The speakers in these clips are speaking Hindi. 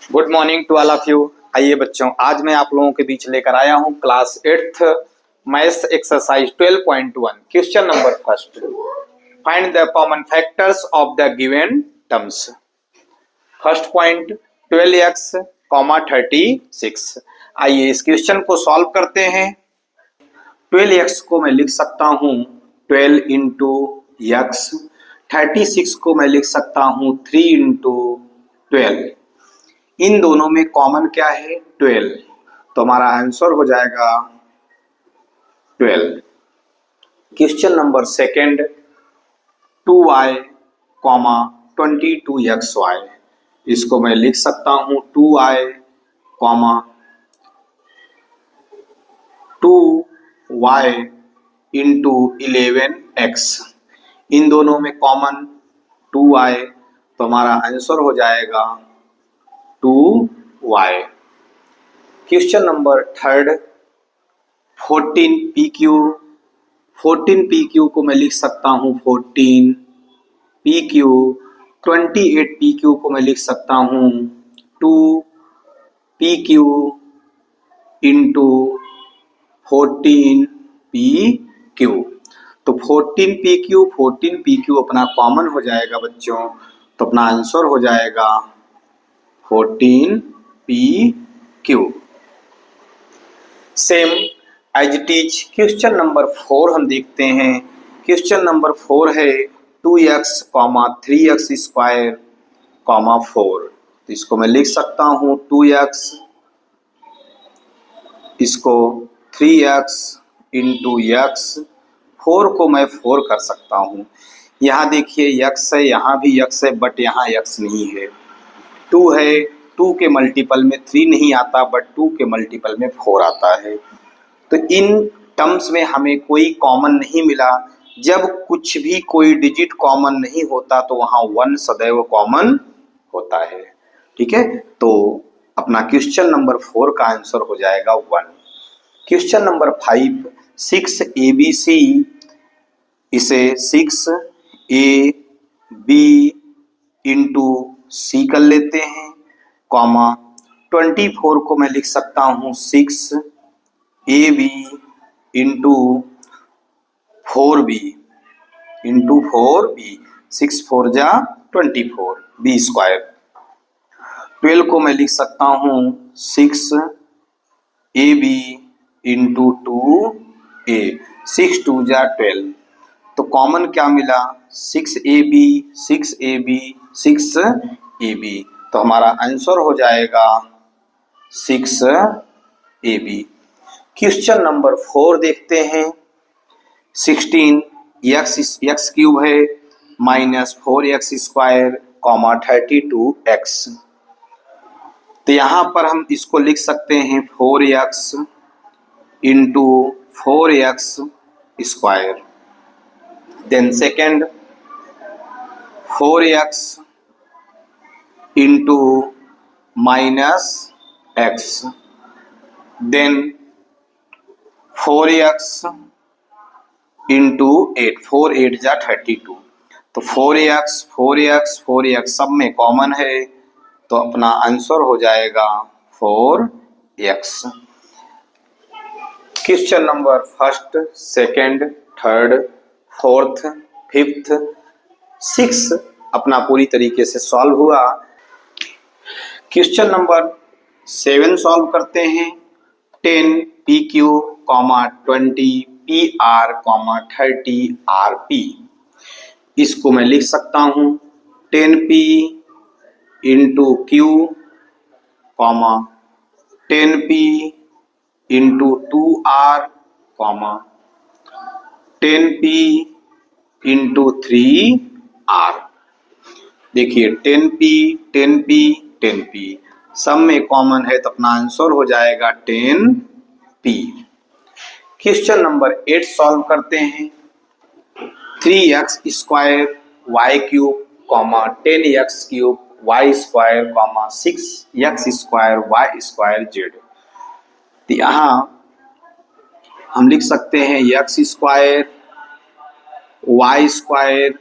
Good morning to all of you. आइए बच्चों, आज मैं आप लोगों के बीच लेकर आया हूं class 8th maths exercise 12.1 question number first. Find the common factors of the given terms. First point 12x, 36। आइए इस क्वेश्चन को सॉल्व करते हैं। 12x को मैं लिख सकता हूं 12 इंटू एक्स। 36 को मैं लिख सकता हूं 3 इंटू 12। इन दोनों में कॉमन क्या है? 12। तो हमारा आंसर हो जाएगा 12। Question number second 2y, 22xy। इसको मैं लिख सकता हूं 2y, 2y इंटू 11x। इन दोनों में कॉमन 2y, तो हमारा आंसर हो जाएगा 2y। Question number third 14pq। 14pq को मैं लिख सकता हूँ 14pq। 28pq को मैं लिख सकता हूँ 2pq इंटू 14pq। तो 14pq अपना कॉमन हो जाएगा बच्चों, तो अपना आंसर हो जाएगा 14pq। Same as it is question number 4 हम देखते हैं। क्वेश्चन नंबर 4 है 2x, 3x स्क्वायर, 4। तो इसको मैं लिख सकता हूँ 2x, इसको 3x इंटू x। 4 को मैं 4 कर सकता हूँ। यहाँ देखिए x है, यहाँ भी x है, बट यहाँ x नहीं है। 2 है, 2 के मल्टीपल में 3 नहीं आता, बट 2 के मल्टीपल में 4 आता है। तो इन टर्म्स में हमें कोई कॉमन नहीं मिला। जब कुछ भी कोई डिजिट कॉमन नहीं होता तो वहाँ 1 सदैव कॉमन होता है। ठीक है, तो अपना क्वेश्चन नंबर 4 का आंसर हो जाएगा 1। Question number 5 6abc। इसे 6ab इंटू सी कर लेते हैं, 24 को मैं लिख सकता हूँ 6ab into 4b into 4b। 6 4 जा 24, बी स्क्वायर। 12 को मैं लिख सकता हूँ 6ab इंटू 2a। 6 2 जा 12। तो कॉमन क्या मिला? 6ab 6ab 6ab। तो हमारा आंसर हो जाएगा 6ab। क्वेश्चन नंबर 4 देखते हैं। 16x क्यूब है माइनस 4x स्क्वायर, 32x। तो यहाँ पर हम इसको लिख सकते हैं 4x into 4x square. Then second 4x into minus x। Then 4x into 8, 4 8 जा 32। तो 4x सब में कॉमन है, तो अपना आंसर हो जाएगा 4x। Question number first, second, third, fourth, fifth, 6 अपना पूरी तरीके से सॉल्व हुआ। क्वेश्चन नंबर 7 सॉल्व करते हैं। 10pq, 20pr, 30rp। इसको मैं लिख सकता हूँ 10p into Q, 10p into 2r, 10p into 3r। देखिए 10p सब में कॉमन है, तो अपना आंसर हो जाएगा 10p। क्वेश्चन नंबर 8 सॉल्व करते हैं। 3x square y cube, 10x cube y square, 6x square y square z। तो यहाँ हम लिख सकते हैं x square y square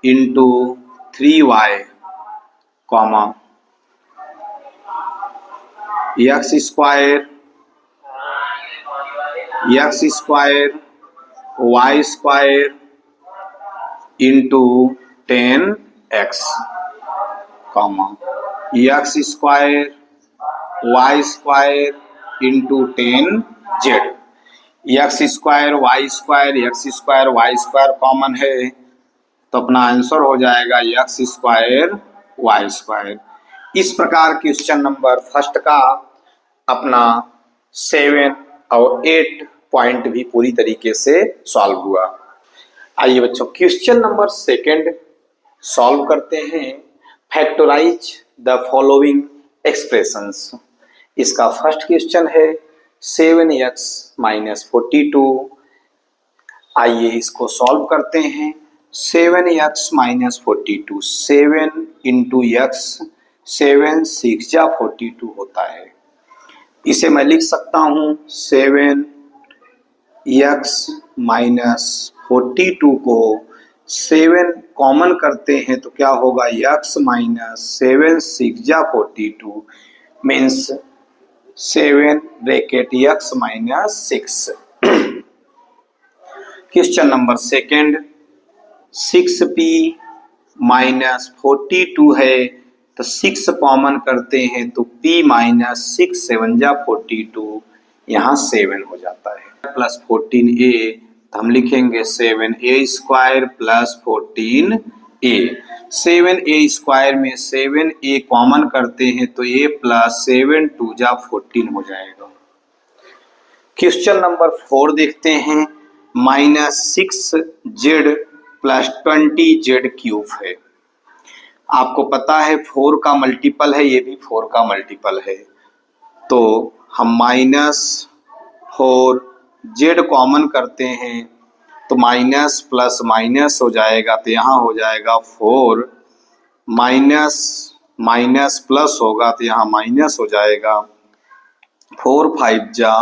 into 3y, x square y square into 10x comma x square y square into 10z। X square y square common है तो अपना आंसर हो जाएगा एक्स स्क्वायर वाई स्क्वायर। इस प्रकार क्वेश्चन नंबर फर्स्ट का अपना 7 और 8 पॉइंट भी पूरी तरीके से सॉल्व हुआ। आइए बच्चों क्वेश्चन नंबर सेकंड सॉल्व करते हैं। Factorise the following expressions. इसका फर्स्ट क्वेश्चन है 7x माइनस 42। आइए इसको सॉल्व करते हैं। 7x माइनस 42, 7 इंटू एक्स, 7 6 जा 42 होता है। इसे मैं लिख सकता हूँ 7x माइनस 42 को 7 कॉमन करते हैं तो क्या होगा x माइनस 7 6 जा 42 means 7 bracket x minus 6। Question number second 6p minus 42 है तो 6 कॉमन करते हैं तो p माइनस 6 7 जा 42 यहाँ 7 हो जाता है प्लस 14a तो हम लिखेंगे 7a square plus 14a। 7a square में 7a कॉमन करते हैं तो a प्लस 7 2 जा 14 हो जाएगा। क्वेश्चन नंबर 4 देखते हैं। Minus 6z plus 20z cube है। आपको पता है 4 का मल्टीपल है, ये भी 4 का मल्टीपल है तो हम माइनस 4z कॉमन करते हैं तो माइनस प्लस माइनस हो जाएगा तो यहाँ हो जाएगा 4 माइनस माइनस प्लस होगा तो यहाँ माइनस हो जाएगा 4 5 जा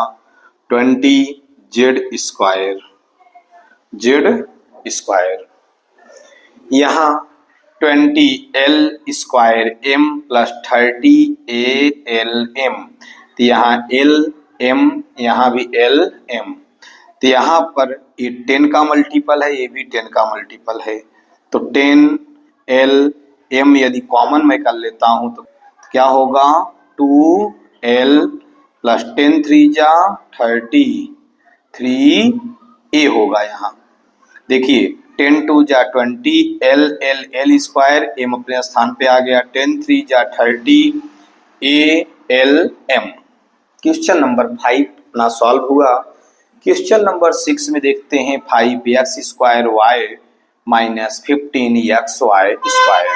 20z स्क्वायर। यहाँ 20l square m plus 30 ALM तो यहाँ l m यहाँ भी l m तो यहाँ पर ये 10 का मल्टीपल है, ये भी 10 का मल्टीपल है तो 10l m यदि कॉमन मैं कर लेता हूँ तो क्या होगा 2l प्लस 10 3 जा 30 3a होगा। यहाँ देखिए 10 2 जा 20 l स्क्वायर m अपने स्थान पे आ गया 10 3 जा 30 ALM। क्वेश्चन नंबर 5 अपना सॉल्व हुआ। क्वेश्चन नंबर 6 में देखते हैं 5x square y minus 15x y square.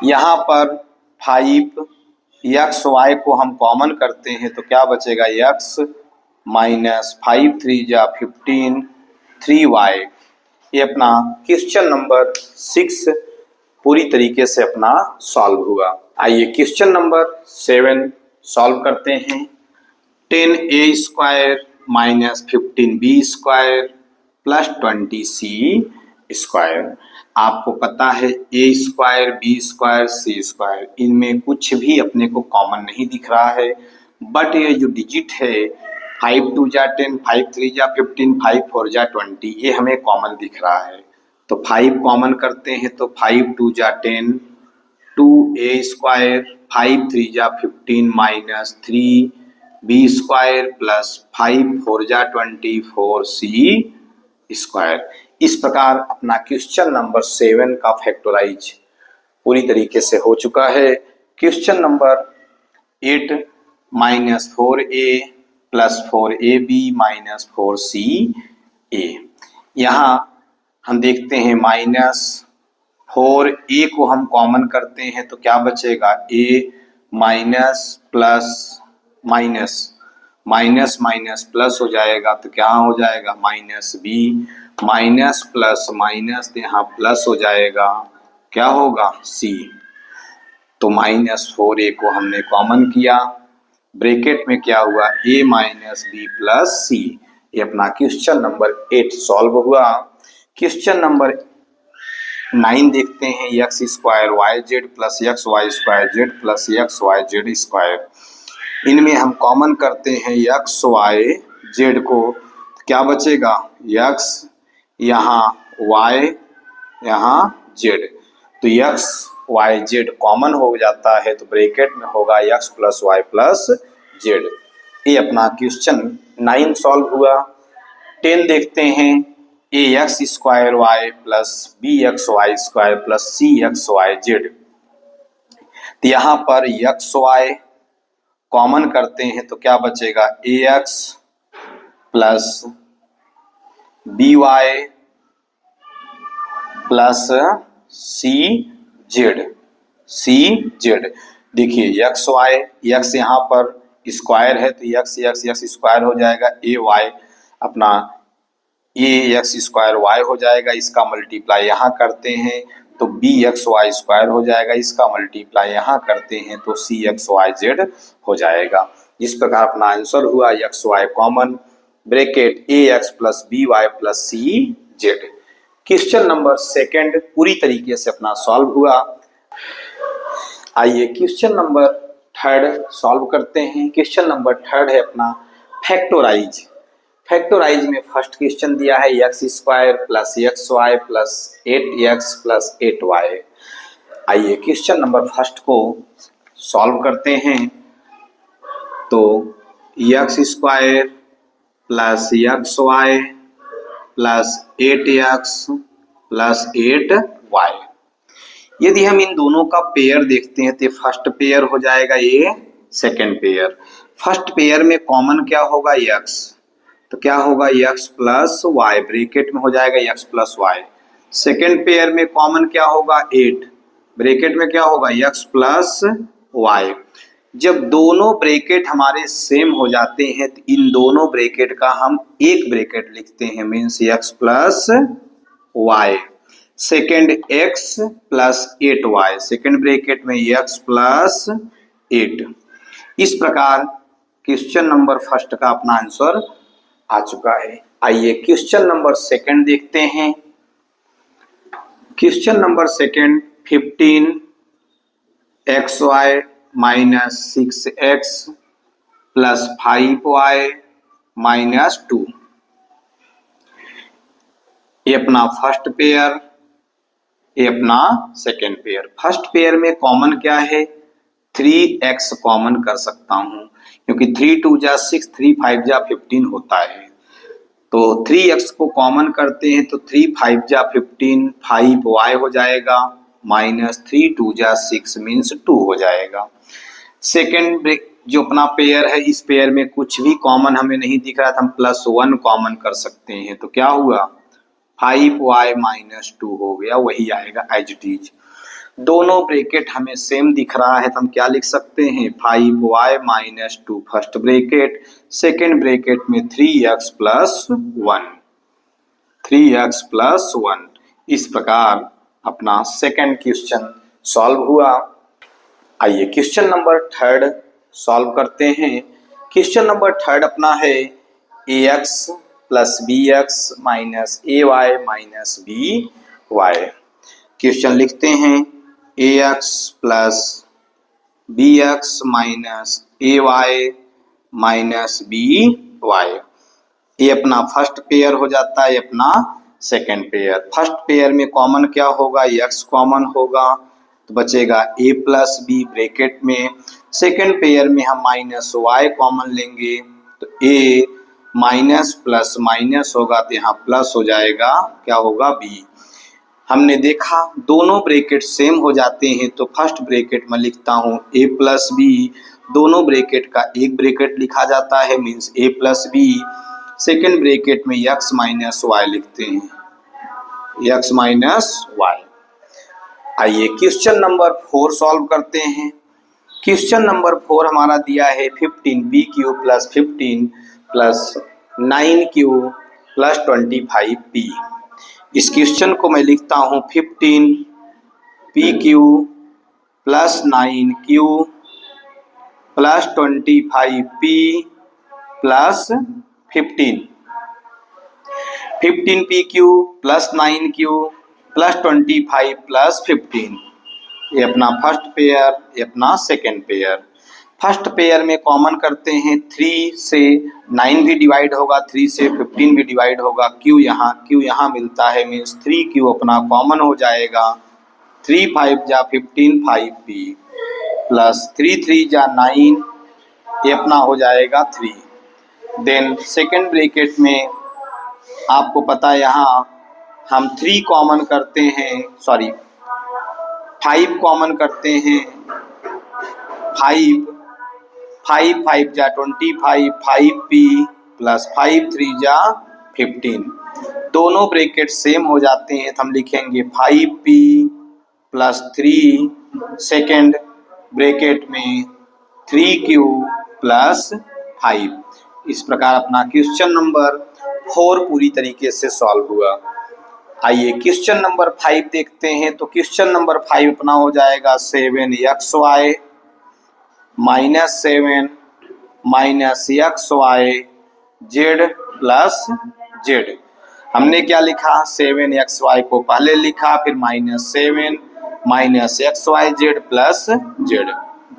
यहाँ पर 5x y को हम कॉमन करते हैं तो क्या बचेगा x माइनस 5 3 जा 15 3y। ये अपना क्वेश्चन नंबर 6 पूरी तरीके से अपना सॉल्व हुआ। आइए क्वेश्चन नंबर 7 सॉल्व करते हैं। 10a square minus 15b square plus 20c square. आपको पता है a square b square c square इनमें कुछ भी अपने को कॉमन नहीं दिख रहा है बट ये जो डिजिट है 5 2 जा 10 5 3 जा 15 5 4 जा 20 ये हमें कॉमन दिख रहा है तो 5 कॉमन करते हैं तो 5 2 जा 10 2a स्क्वायर 5 3 जा 15 माइनस 3b स्क्वायर प्लस 5 4 जा 24c स्क्वायर। इस प्रकार अपना क्वेश्चन नंबर 7 का फैक्टराइज पूरी तरीके से हो चुका है। Question number 8 minus 4a plus 4ab minus 4ca। यहाँ हम देखते हैं माइनस 4a को हम कॉमन करते हैं तो क्या बचेगा a minus plus minus minus minus plus हो जाएगा तो क्या हो जाएगा minus b minus plus minus तो यहाँ प्लस हो जाएगा क्या होगा c। तो माइनस 4a को हमने कॉमन किया ब्रैकेट में क्या हुआ a minus b plus c। ये अपना क्वेश्चन नंबर 8 सॉल्व हुआ। क्वेश्चन नंबर 9 देखते हैं x square y z plus x y square z plus x y z square. इनमें हम कॉमन करते हैं एक्स वाई जेड को, तो क्या बचेगा एक्स यहाँ वाई यहाँ जेड, तो एक्स वाई जेड कॉमन हो जाता है तो ब्रैकेट में होगा x plus y plus z. ये अपना क्वेश्चन 9 सॉल्व हुआ। 10 देखते हैं a x square y plus b x y square plus c x y z. तो यहाँ पर एक्स वाई कॉमन करते हैं तो क्या बचेगा a x plus b y plus c z. देखिए एक्स वाई, एक्स यहाँ पर स्क्वायर है तो एक्स एक्स एक्स स्क्वायर हो जाएगा, ए वाई अपना ए एक्स स्क्वायर वाई हो जाएगा, इसका मल्टीप्लाई यहाँ करते हैं तो बी एक्स वाई स्क्वायर हो जाएगा, इसका मल्टीप्लाई यहाँ करते हैं तो सी एक्स वाई जेड हो जाएगा। इस प्रकार अपना आंसर हुआ x y common bracket a x plus b y plus c z. Question number 2 पूरी तरीके से अपना सॉल्व हुआ। आइए क्वेश्चन नंबर 3 सॉल्व करते हैं। क्वेश्चन नंबर 3 है अपना फैक्टोराइज। फैक्टोराइज में फर्स्ट क्वेश्चन दिया है x square plus x y plus 8x plus 8y। आइए क्वेश्चन नंबर फर्स्ट को सॉल्व करते हैं। तो x square plus x y plus 8x plus 8y, यदि हम इन दोनों का पेयर देखते हैं तो फर्स्ट पेयर हो जाएगा ये सेकेंड पेयर। फर्स्ट पेयर में कॉमन क्या होगा x, तो क्या होगा x प्लस वाई, ब्रैकेट में हो जाएगा x plus y. Second pair में कॉमन क्या होगा 8, ब्रैकेट में क्या होगा x प्लस वाई। जब दोनों ब्रैकेट हमारे सेम हो जाते हैं तो इन दोनों ब्रैकेट का हम एक ब्रैकेट लिखते हैं, means x plus y. Second x plus 8y, second bracket में x प्लस 8। इस प्रकार क्वेश्चन नंबर फर्स्ट का अपना आंसर आ चुका है। आइए क्वेश्चन नंबर 2 देखते हैं। Question number 2 15xy minus 6x plus 5y minus 2, ये अपना फर्स्ट पेयर, ये अपना सेकेंड पेयर। फर्स्ट पेयर में कॉमन क्या है 3x कॉमन कर सकता हूं क्योंकि 3 2 जा 6, 3 5 जा 15 होता है, तो 3x को कॉमन करते हैं तो 3 5 जा 15, 5y हो जाएगा माइनस 3 2 जा 6 मीन्स 2 हो जाएगा। सेकेंड जो अपना पेयर है, इस पेयर में कुछ भी कॉमन हमें नहीं दिख रहा था, हम +1 कॉमन कर सकते हैं तो क्या हुआ 5y माइनस 2 हो गया, वही आएगा एज इट इज। दोनों ब्रैकेट हमें सेम दिख रहा है तो हम क्या लिख सकते हैं 5y minus 2 first bracket, second bracket में 3x प्लस 1, 3x प्लस 1। इस प्रकार अपना सेकेंड क्वेश्चन सॉल्व हुआ। आइए क्वेश्चन नंबर 3 सॉल्व करते हैं। क्वेश्चन नंबर 3 अपना है ax plus bx minus ay minus by। Question लिखते हैं ax plus bx minus ay minus by। ये अपना फर्स्ट पेयर हो जाता है, अपना सेकेंड पेयर। फर्स्ट पेयर में कॉमन क्या होगा x कॉमन होगा तो बचेगा a प्लस बी ब्रैकेट में। सेकेंड पेयर में हम माइनस y कॉमन लेंगे तो a माइनस प्लस माइनस होगा तो यहाँ प्लस हो जाएगा, क्या होगा b। हमने देखा दोनों ब्रैकेट सेम हो जाते हैं तो फर्स्ट ब्रैकेट में लिखता हूँ a प्लस बी, दोनों ब्रैकेट का एक ब्रैकेट लिखा जाता है means a plus b. Second bracket में x माइनस वाई लिखते हैं, x माइनस वाई। आइए क्वेश्चन नंबर 4 सॉल्व करते हैं। क्वेश्चन नंबर 4 हमारा दिया है 15p³ plus 15 plus 9q plus 25p। इस क्वेश्चन को मैं लिखता हूँ 15pq plus 9q plus 25p plus 15। 15pq plus 9q plus 25 plus 15। ये अपना फर्स्ट पेयर, ये अपना सेकेंड पेयर। फर्स्ट पेयर में कॉमन करते हैं, 3 से 9 भी डिवाइड होगा, 3 से 15 भी डिवाइड होगा। क्यू यहाँ मिलता है, मीन्स 3Q अपना कॉमन हो जाएगा। 3 5 जा 15 5P प्लस 3 3 जा 9, ये अपना हो जाएगा 3। देन सेकेंड ब्रैकेट में आपको पता है यहाँ हम 3 कॉमन करते हैं, 5 कॉमन करते हैं। 5 5 जा 25 5P प्लस 5 3 जा 15। दोनों ब्रैकेट सेम हो जाते हैं तो हम लिखेंगे 5P प्लस 3 सेकेंड ब्रैकेट में 3Q प्लस 5। इस प्रकार अपना क्वेश्चन नंबर 4 पूरी तरीके से सॉल्व हुआ। आइए क्वेश्चन नंबर 5 देखते हैं। तो क्वेश्चन नंबर 5 अपना हो जाएगा 7xy minus 7 minus xy z plus z। हमने क्या लिखा, 7xy को पहले लिखा, फिर minus 7 minus xyz plus z।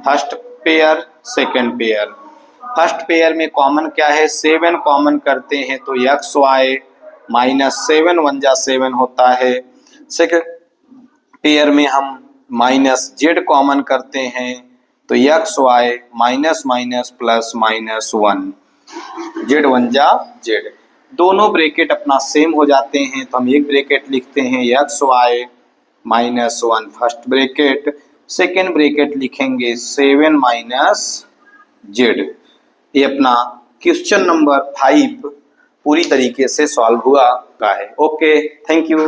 First pair second pair. First pair में कॉमन क्या है, 7 कॉमन करते हैं तो xy माइनस 7 1 जा 7 होता है। सेकेंड पेयर में हम माइनस z कॉमन करते हैं तो xy minus minus plus minus 1, z 1 जा z। दोनों ब्रैकेट अपना सेम हो जाते हैं तो हम एक ब्रैकेट लिखते हैं xy minus 1 first bracket, second bracket लिखेंगे 7 माइनस z। ये अपना क्वेश्चन नंबर 5 पूरी तरीके से सॉल्व हुआ है। Okay, thank you.